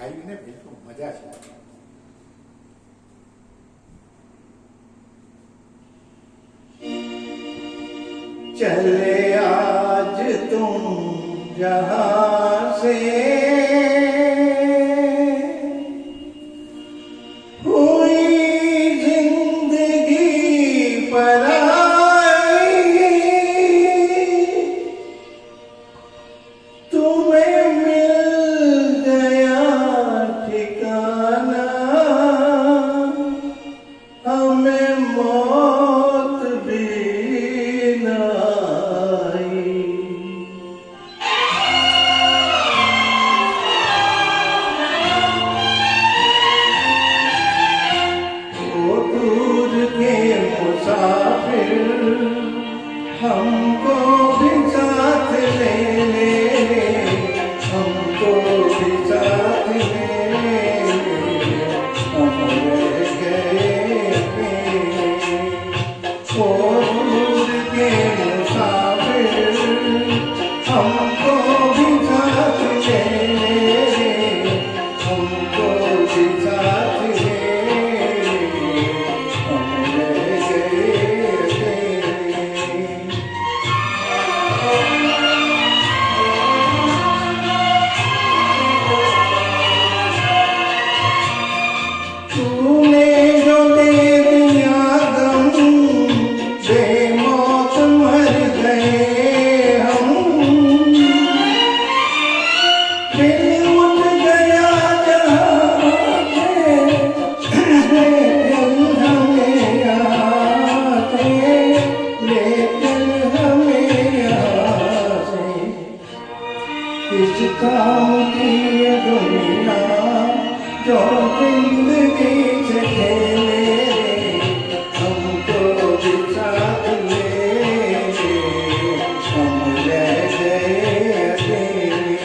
ગાઈને બિલકુલ મજા છે. चले आज तुम जहां से हुई जिंदगी पराई, तुम्हें मिल गया ठिकाना, हमें मौत भी न हमको भी साथ ले ले, हमको भी साथ ले ले, हम रह गए ओ दूर के मुसाफिर, हमको भी साथ ले ले, हमको भी साथ ले ले, हम रह गए. तूने जो दे दिया गम, बेमौत मर गए हम, दिल उठ गया जहाँ से, लेकिन हमें यहाँ से, लेकिन हमें यहाँ से किस काम की ये दुनिया जो जिंदगी से खेले, हमको भी साथ ले, हम रह गए अकेले.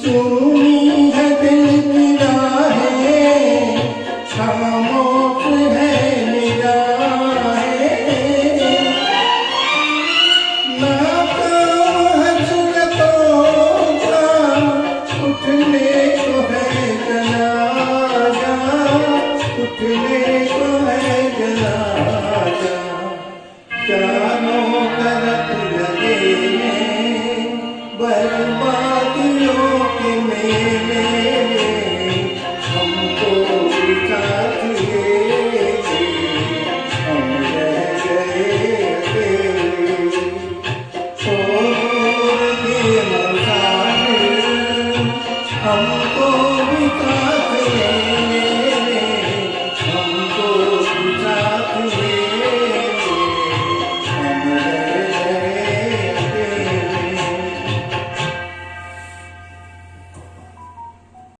सुनी है दिल की राहें, खामोश है निगाहें, उठने को है जनाजा, उठने को है जनाजा, चारों तरफ लगे हैं बर्बादियों के मेले, हमको भी साथ ले, हम रह गए अकेले. ओ दूर के मुसाफिर, हम